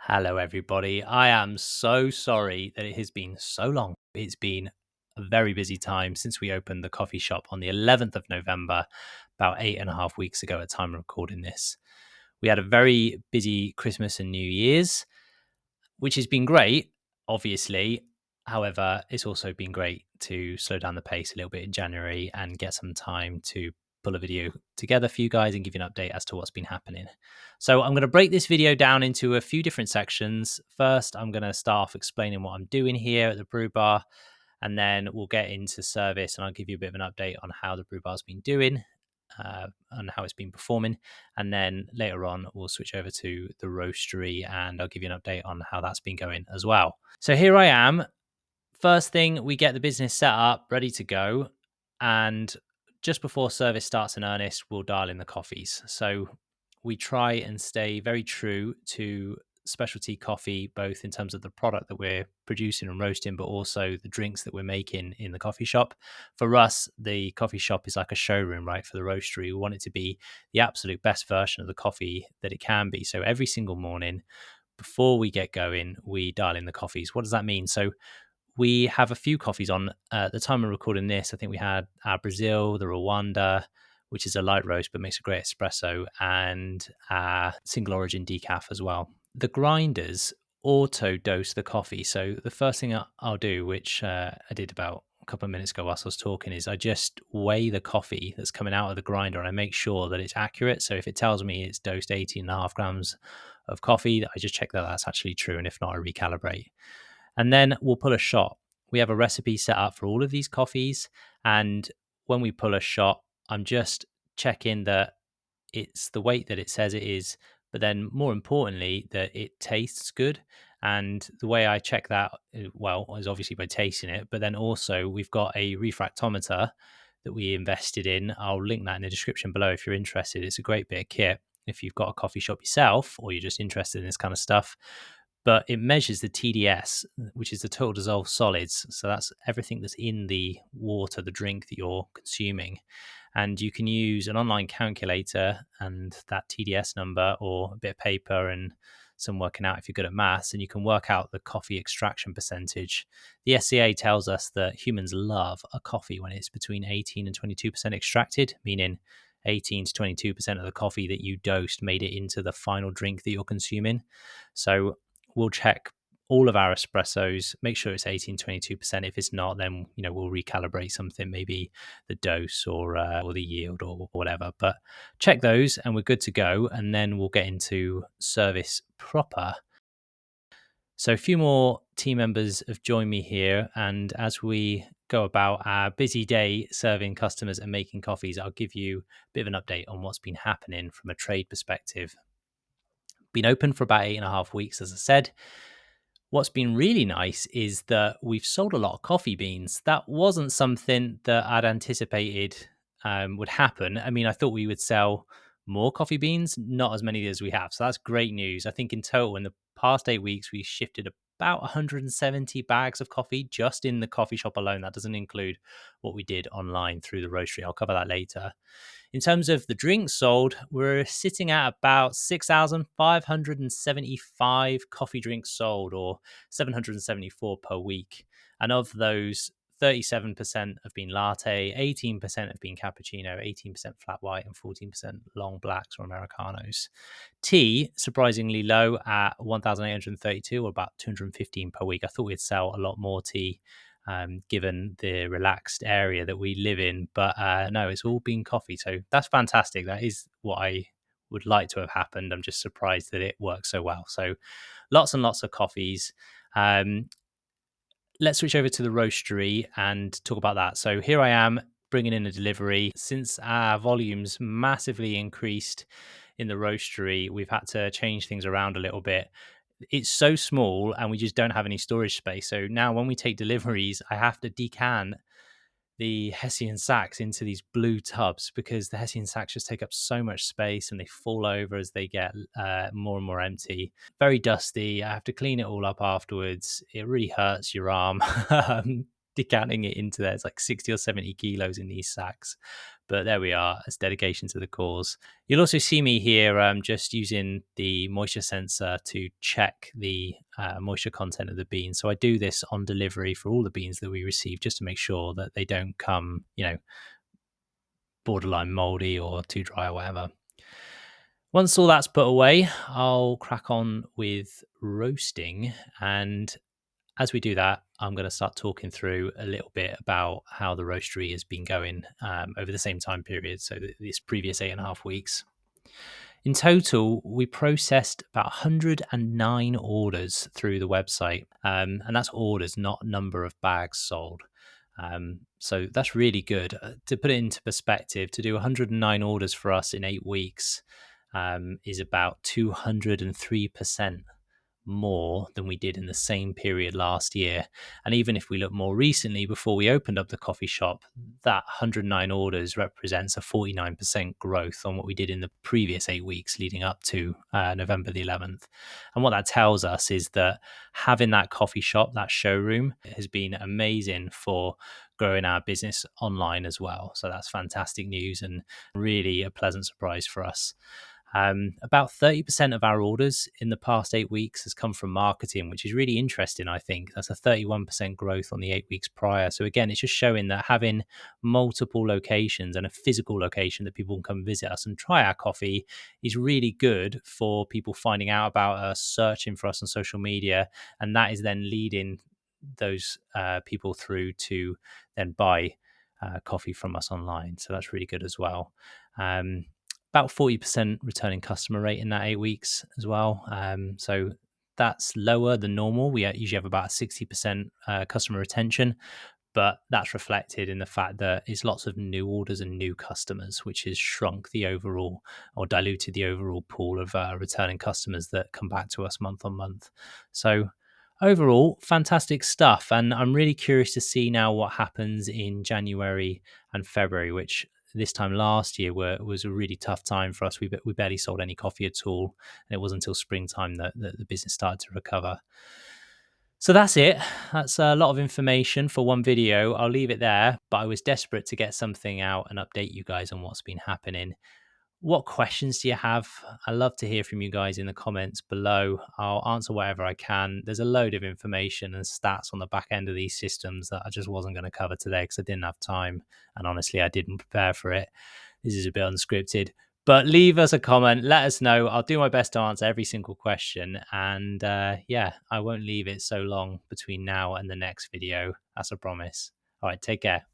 Hello, everybody. I am so sorry that it has been so long. It's been a very busy time since we opened the coffee shop on the 11th of November, about 8.5 weeks ago at time of recording this. We had a very busy Christmas and New Year's, which has been great, obviously. However, it's also been great to slow down the pace a little bit in January and get some time to pull a video together for you guys and give you an update as to what's been happening. So I'm going to break this video down into a few different sections. First, I'm going to start off explaining what I'm doing here at the brew bar, and then we'll get into service and I'll give you a bit of an update on how the brew bar's been doing and how it's been performing. And then later on, we'll switch over to the roastery and I'll give you an update on how that's been going as well. So here I am. First thing, we get the business set up, ready to go. And just before service starts in earnest, we'll dial in the coffees. So we try and stay very true to specialty coffee, both in terms of the product that we're producing and roasting, but also the drinks that we're making in the coffee shop. For us, the coffee shop is like a showroom, right? For the roastery, we want it to be the absolute best version of the coffee that it can be. So every single morning, before we get going, we dial in the coffees. What does that mean? So we have a few coffees on. At the time of recording this, I think we had our Brazil, the Rwanda, which is a light roast but makes a great espresso, and our single origin decaf as well. The grinders auto dose the coffee. So the first thing I'll do, which I did about a couple of minutes ago whilst I was talking, is I just weigh the coffee that's coming out of the grinder and I make sure that it's accurate. So if it tells me it's dosed 18.5 grams of coffee, I just check that that's actually true. And if not, I recalibrate. And then we'll pull a shot. We have a recipe set up for all of these coffees. And when we pull a shot, I'm just checking that it's the weight that it says it is, but then more importantly, that it tastes good. And the way I check that, well, is obviously by tasting it, but then also we've got a refractometer that we invested in. I'll link that in the description below if you're interested. It's a great bit of kit if you've got a coffee shop yourself or you're just interested in this kind of stuff. But it measures the TDS, which is the total dissolved solids. So that's everything that's in the water, the drink that you're consuming. And you can use an online calculator and that TDS number or a bit of paper and some working out if you're good at maths, and you can work out the coffee extraction percentage. The SCA tells us that humans love a coffee when it's between 18 and 22% extracted, meaning 18 to 22% of the coffee that you dosed made it into the final drink that you're consuming. So we'll check all of our espressos, make sure it's 18-22%. If it's not, then we'll recalibrate something, maybe the dose or the yield or whatever. But check those and we're good to go. And then we'll get into service proper. So a few more team members have joined me here, and as we go about our busy day serving customers and making coffees, I'll give you a bit of an update on what's been happening from a trade perspective. Been open for about 8.5 weeks, as I said. What's been really nice is that we've sold a lot of coffee beans. That wasn't something that I'd anticipated would happen. I mean, I thought we would sell more coffee beans, not as many as we have. So that's great news. I think in total, in the past 8 weeks, we shifted about 170 bags of coffee just in the coffee shop alone. That doesn't include what we did online through the roastery. I'll cover that later. In terms of the drinks sold, we're sitting at about 6,575 coffee drinks sold, or 774 per week. And of those, 37% have been latte, 18% have been cappuccino, 18% flat white, and 14% long blacks or Americanos. Tea, surprisingly low at 1,832, or about 215 per week. I thought we'd sell a lot more tea given the relaxed area that we live in. But no, it's all been coffee. So that's fantastic. That is what I would like to have happened. I'm just surprised that it works so well. So lots and lots of coffees. Let's switch over to the roastery and talk about that. So here I am bringing in a delivery. Since our volumes massively increased in the roastery, we've had to change things around a little bit. It's so small and we just don't have any storage space. So now when we take deliveries, I have to decant the Hessian sacks into these blue tubs because the Hessian sacks just take up so much space and they fall over as they get more and more empty. Very dusty. I have to clean it all up afterwards. It really hurts your arm decanting it into there. It's like 60 or 70 kilos in these sacks. But there we are. It's dedication to the cause. You'll also see me here just using the moisture sensor to check the moisture content of the beans. So I do this on delivery for all the beans that we receive, just to make sure that they don't come, borderline moldy or too dry or whatever. Once all that's put away, I'll crack on with roasting. And as we do that, I'm going to start talking through a little bit about how the roastery has been going over the same time period. So this previous 8.5 weeks. In total, we processed about 109 orders through the website. And that's orders, not number of bags sold. So that's really good. To put it into perspective, to do 109 orders for us in 8 weeks is about 203% more than we did in the same period last year. And even if we look more recently, before we opened up the coffee shop, that 109 orders represents a 49% growth on what we did in the previous 8 weeks leading up to November the 11th. And what that tells us is that having that coffee shop, that showroom, has been amazing for growing our business online as well. So that's fantastic news and really a pleasant surprise for us. About 30% of our orders in the past 8 weeks has come from marketing, which is really interesting, I think. That's a 31% growth on the 8 weeks prior. So again, it's just showing that having multiple locations and a physical location that people can come visit us and try our coffee is really good for people finding out about us, searching for us on social media, and that is then leading those people through to then buy coffee from us online. So that's really good as well. About 40% returning customer rate in that 8 weeks as well. So that's lower than normal. We usually have about 60% customer retention, but that's reflected in the fact that it's lots of new orders and new customers, which has shrunk the overall or diluted the overall pool of returning customers that come back to us month on month. So overall, fantastic stuff. And I'm really curious to see now what happens in January and February, which this time last year was a really tough time for us. We barely sold any coffee at all. And it wasn't until springtime that the business started to recover. So that's it. That's a lot of information for one video. I'll leave it there, but I was desperate to get something out and update you guys on what's been happening. What questions do you have? I love to hear from you guys in the comments below. I'll answer whatever I can. There's a load of information and stats on the back end of these systems that I just wasn't going to cover today because I didn't have time. And honestly, I didn't prepare for it. This is a bit unscripted. But leave us a comment. Let us know. I'll do my best to answer every single question. And yeah, I won't leave it so long between now and the next video. That's a promise. All right, take care.